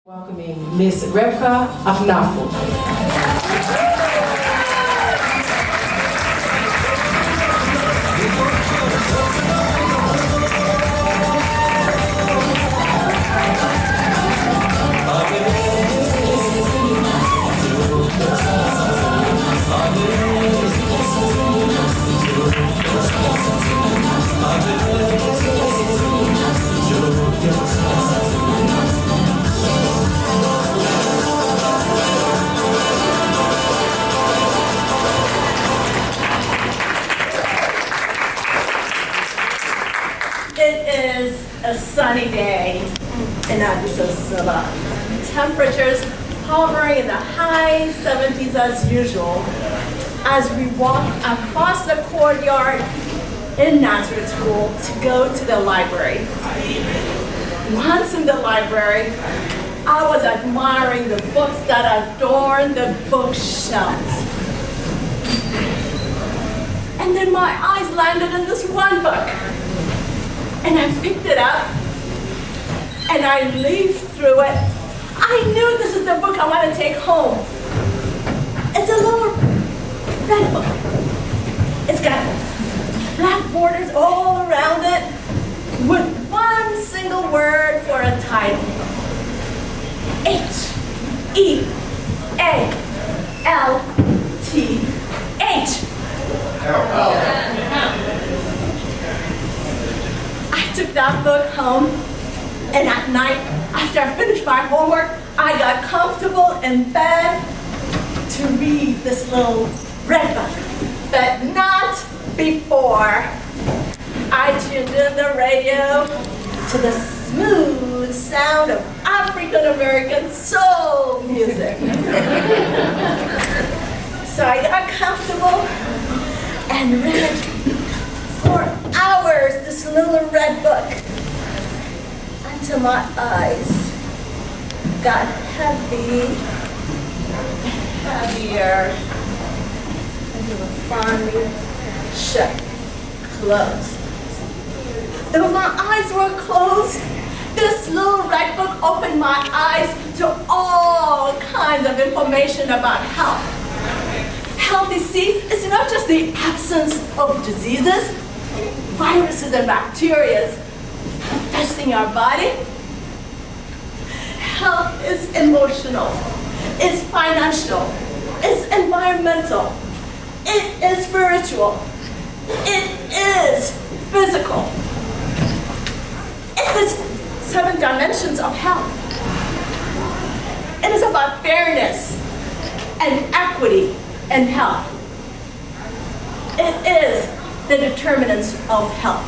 Welcoming Miss Rebkha Afanu. It is a sunny day in Addis Ababa. Temperatures hovering in the high 70s as usual as we walk across the courtyard in Nazareth School to go to the library. Once in the library, I was admiring the books that adorn the bookshelves. And then my eyes landed on this one book. And I picked it up, and I leafed through it. I knew this is the book I want to take home. It's a little red book. It's got black borders all around it with one single word for a title. H-E-A-L-T-H. I took that book home, and at night, after I finished my homework, I got comfortable in bed to read this little red book. But not before I tuned in the radio to the smooth sound of African-American soul music. So I got comfortable and read for hours this little red book until my eyes got heavy and heavier, and they were finally shut, closed. And when my eyes were closed, this little red book opened my eyes to all kinds of information about health. Health, you see, is not just the absence of diseases, viruses and bacteria infesting our body. Health is emotional, it's financial, it's environmental, it is spiritual, it is physical. It's the 7 dimensions of health. It is about fairness and equity in health. It is the determinants of health.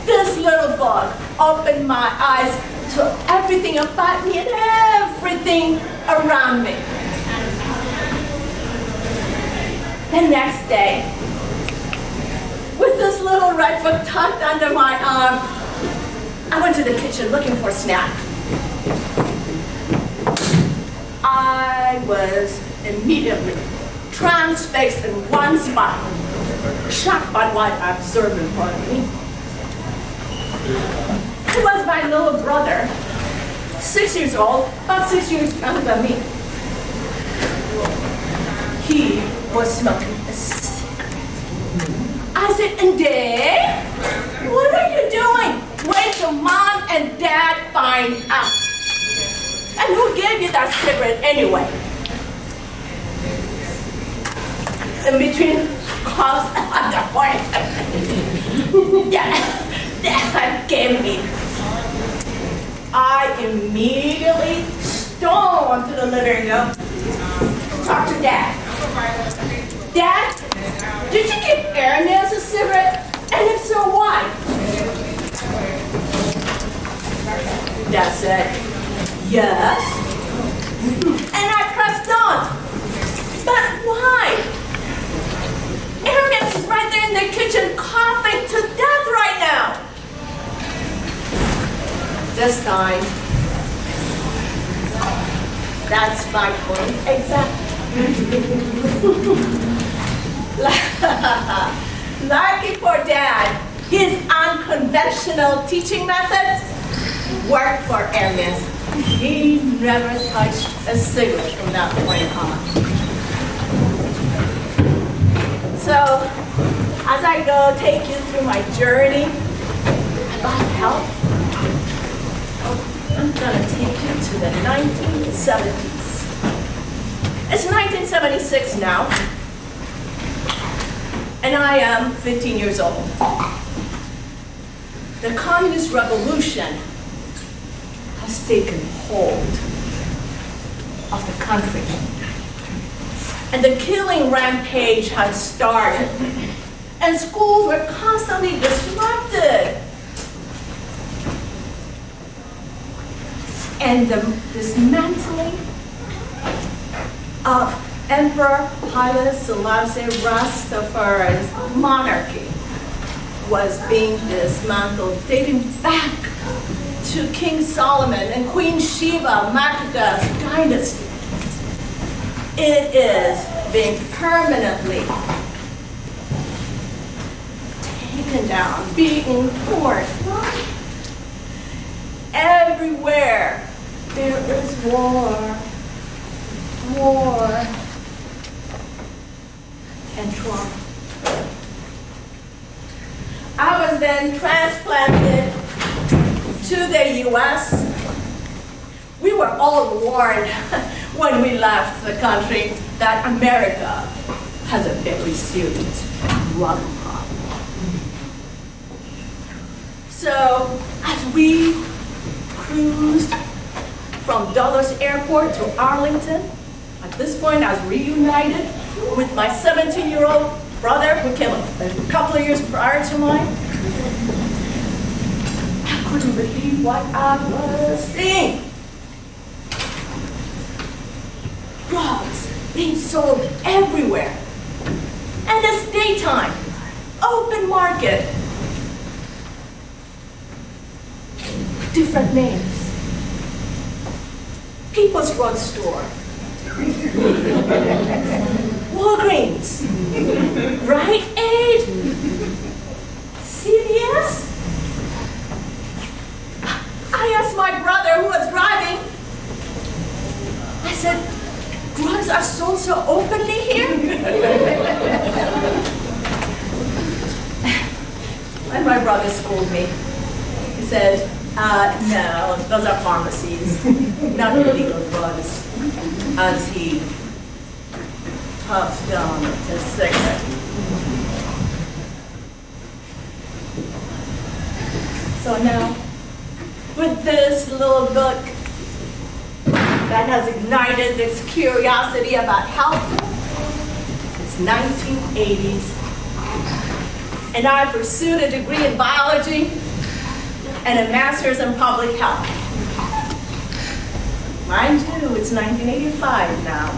This little book opened my eyes to everything about me and everything around me. The next day, with this little red book tucked under my arm, I went to the kitchen looking for a snack. I was immediately transfixed in one spot, shocked by what I observed in front of me. It was my little brother, 6 years old, about 6 years younger than me. He was smoking a cigarette. I said, "Inde, what are you doing? Wait till Mom and Dad find out. And who gave you that cigarette anyway?" In between calls at the point. Dad gave me. I immediately stormed to the living room to talk to Dad. "Dad, did you give Ernest a cigarette? And if so, why?" Dad said, "Yes." And I pressed on. "But why? Ernest is right there in the kitchen coughing to death right now." This time, that's my point exactly. Lucky for Dad, his unconventional teaching methods worked for Ernest. He never touched a cigarette from that point on. So, as I go take you through my journey about health, I'm gonna take you to the 1970s. It's 1976 now, and I am 15 years old. The communist revolution has taken hold of the country, and the killing rampage has started, and schools were constantly disrupted. And the dismantling of Emperor Haile Selassie Rastafari's monarchy was being dismantled, dating back to King Solomon and Queen Sheba Makuga's dynasty. It is being permanently taken down, beaten, torn. Everywhere there is war, and trauma. I was then transplanted to the US. We were all warned when we left the country that America has a very serious drug problem. So as we cruised from Dulles Airport to Arlington, at this point I was reunited with my 17-year-old brother who came a couple of years prior to mine. I couldn't believe what I was seeing. Drugs being sold everywhere. And it's daytime, open market. Different names. People's Drug Store. Walgreens. Rite Aid. CVS. I asked my brother who was driving, I said, drugs are sold so openly here? And my brother scolded me. He said, no, those are pharmacies, not illegal drugs, as he puffed on his cigarette. So now, with this little book that has ignited this curiosity about health, it's 1980s, and I pursued a degree in biology and a master's in public health. Mind you, it's 1985 now.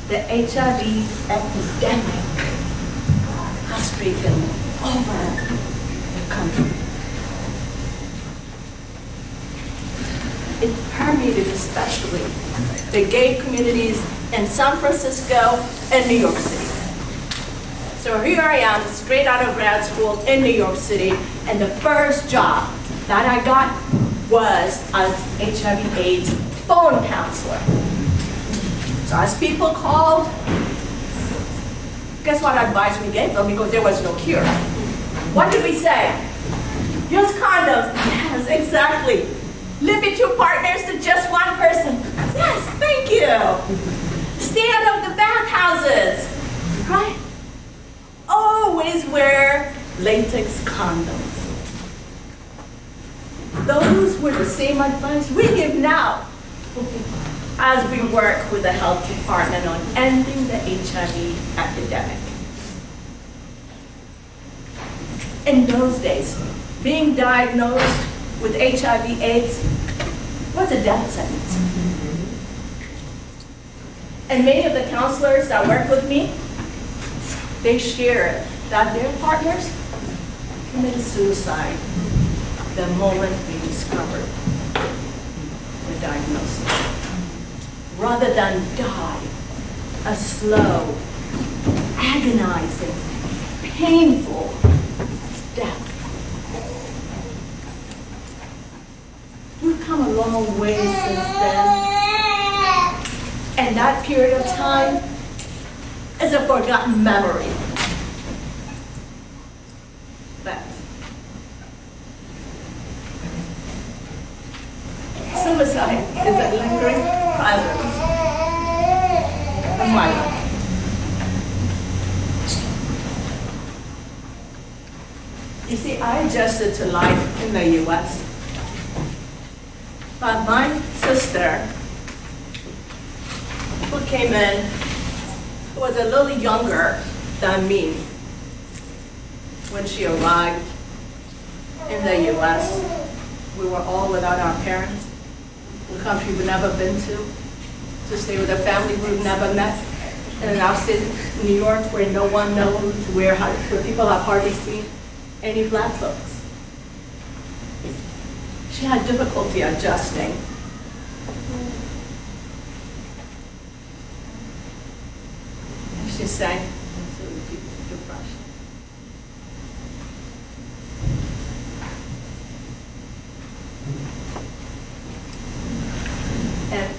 The HIV epidemic has taken over the country. It permeated especially the gay communities in San Francisco and New York City. So here I am, straight out of grad school in New York City, and the first job that I got was as HIV/AIDS phone counselor. So as people called, guess what advice we gave them, because there was no cure? What did we say? Use condoms. Yes, exactly. Limit your partners to just one person. Yes, thank you. Stay out of the bathhouses, right? Always wear latex condoms. Those were the same advice we give now as we work with the health department on ending the HIV epidemic. In those days, being diagnosed with HIV/AIDS was a death sentence. And many of the counselors that work with me, they shared that their partners committed suicide the moment they discovered the diagnosis, rather than die a slow, agonizing, painful death. long way since then. And that period of time is a forgotten memory. But suicide is a lingering presence in my life. You see, I adjusted to life in the U.S. But my sister, who came in, was a little younger than me when she arrived in the U.S. We were all without our parents, a country we'd never been to stay with a family we've never met, in an outfit in New York where no one knows, where people have hardly seen any black folks. She had difficulty adjusting. And she sank into deep depression. And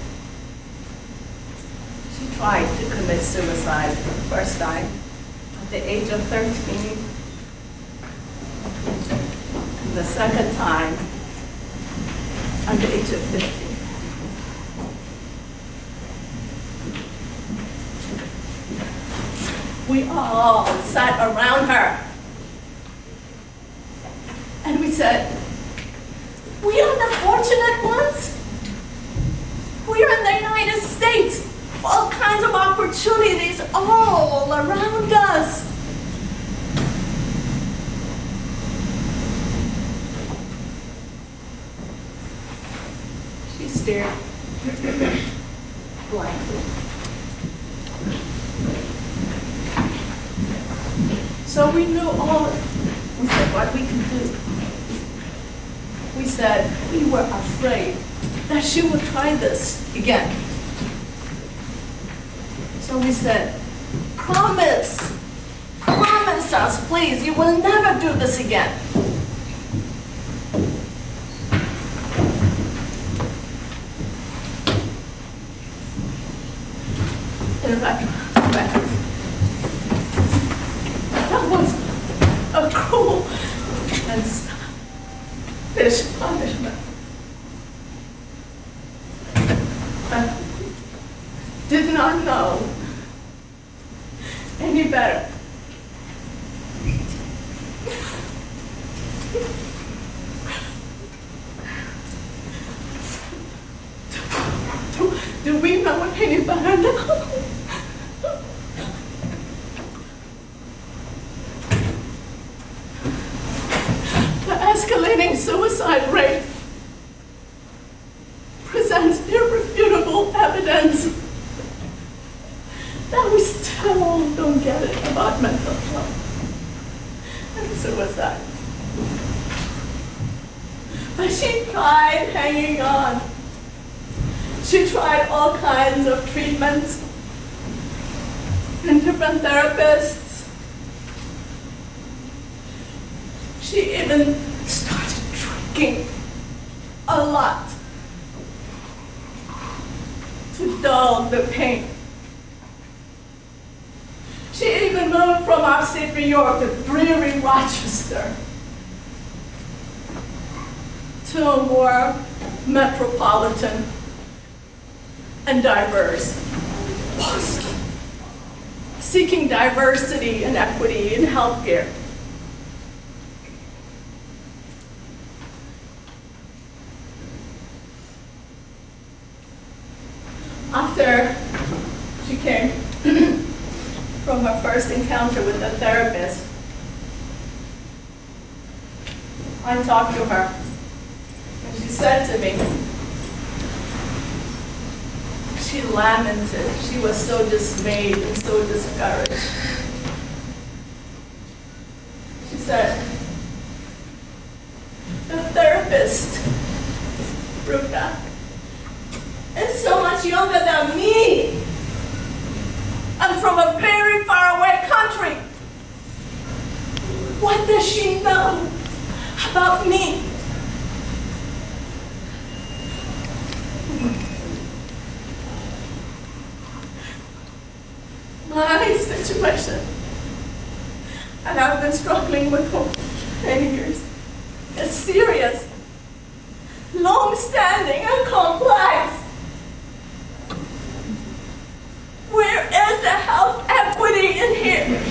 she tried to commit suicide for the first time at the age of 13. The second time at the age of 15. We all sat around her and we said, we are the fortunate ones. We are in the United States, all kinds of opportunities all around us. She stared blankly. So we knew all, we said what we could do. We said we were afraid that she would try this again. So we said, promise us, please, you will never do this again. In fact, that was a cruel and selfish punishment. I did not know any better. Do we know any better now? The escalating suicide rate presents irrefutable evidence that we still don't get it about mental health and suicide. But she tried hanging on. She tried all kinds of treatments and different therapists. She even started drinking a lot to dull the pain. She even moved from upstate New York to dreary Rochester to a more metropolitan and diverse Boston, seeking diversity and equity in healthcare. After she came from her first encounter with the therapist, I talked to her, and she said to me, she lamented. She was so dismayed and so discouraged. She said, the therapist, Rebkha, is so much younger than me. I'm from a very far away country. What does she know about me? my situation, and I've been struggling with for many years. It's serious, long-standing, and complex. Where is the health equity in here?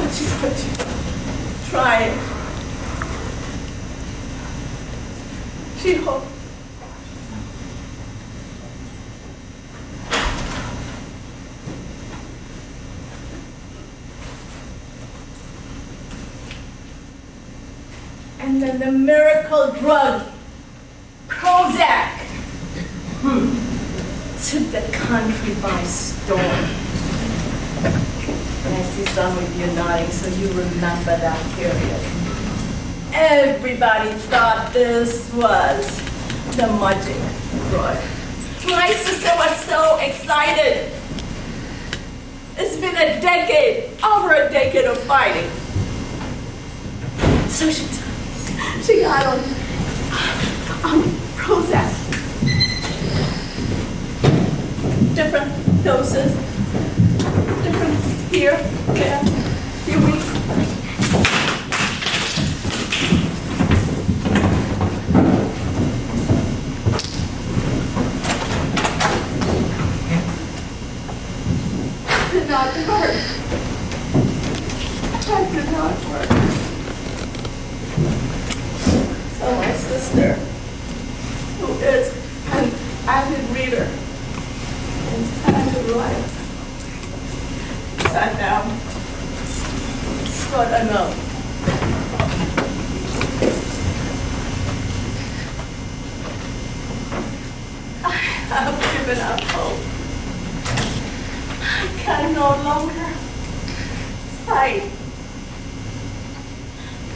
But you try it. She hoped. And then the miracle drug, Prozac, took the country by storm. And I see some of you nodding, so you remember that period. Everybody thought this was the magic drug. My sister was so excited. It's been a decade, over a decade of fighting. So she got on Prozac. Different doses, different here, there, few weeks. Did not work. That did not work. So my sister, who is an avid reader and avid writer, sat down, wrote a note. I have given up hope. I can no longer fight.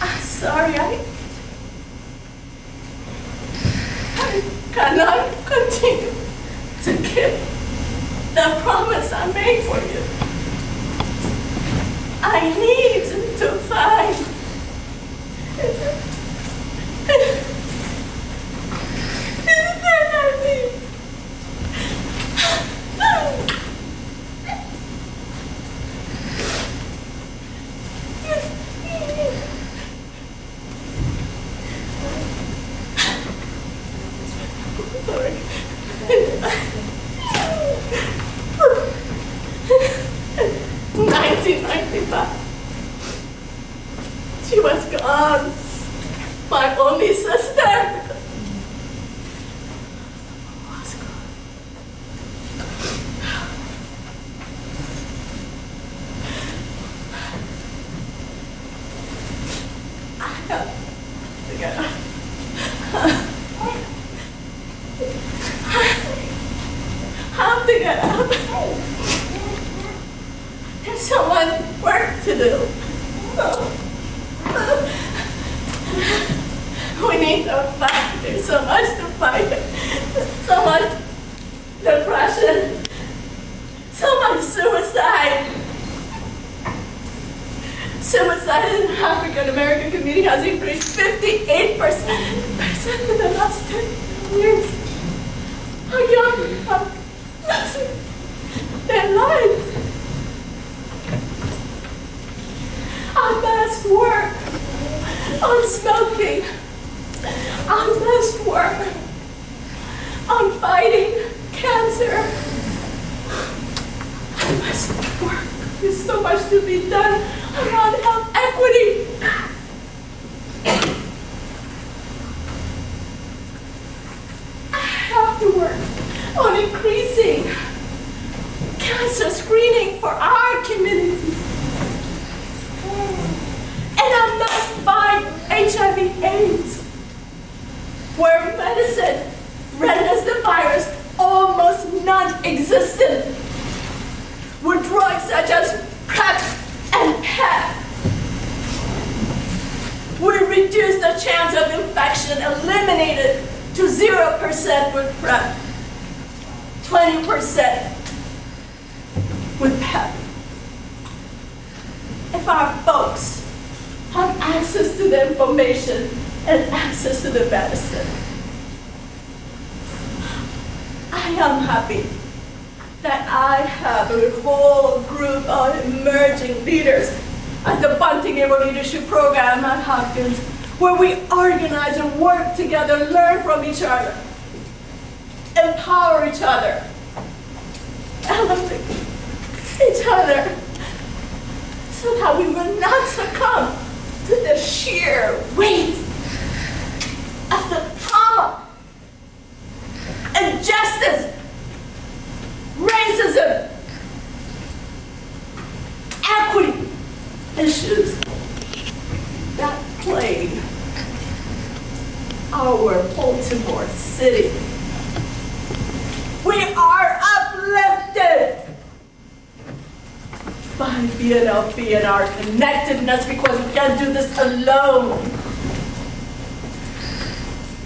I'm sorry, I cannot continue to keep the promise I made for you. I need to find. She was gone, my only sister was gone. I have to get up. I have to get up. There's so much work to do. We need to fight. There's so much to fight. So much depression. So much suicide. Suicide in the African American community has increased 58% in the last 10 years. Our young are losing their lives. I must work on smoking. I must work on fighting cancer. I must work. There's so much to be done around health equity. I have to work on increasing cancer screening for our community. And I must fight HIV/AIDS, where medicine renders the virus almost non-existent, with drugs such as PrEP and PEP. We reduce the chance of infection, eliminated to 0% with PrEP, 20% with PEP. If our folks have access to the information and access to the medicine, I am happy that I have a whole group of emerging leaders at the Bunting Able Leadership Program at Hopkins, where we organize and work together, learn from each other, empower each other, elevate each other, so that we will not succumb to the sheer weight of the trauma, injustice, racism, equity issues that plague our Baltimore city. We are uplifted by BNLP and our connectedness, because we can't do this alone.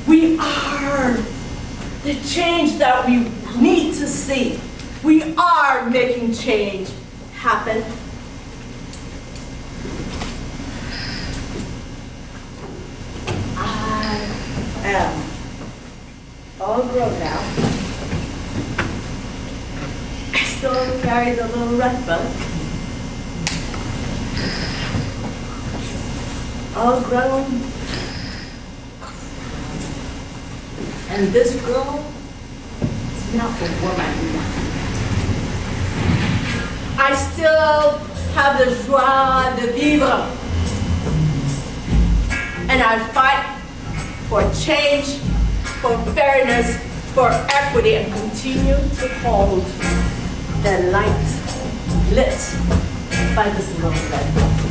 We are the change that we need to see. We are making change happen. I am all grown now. I still carry the little red book. All grown. And this girl is not a woman. I still have the joie de vivre. And I fight for change, for fairness, for equity, and continue to hold the light lit by this little red book.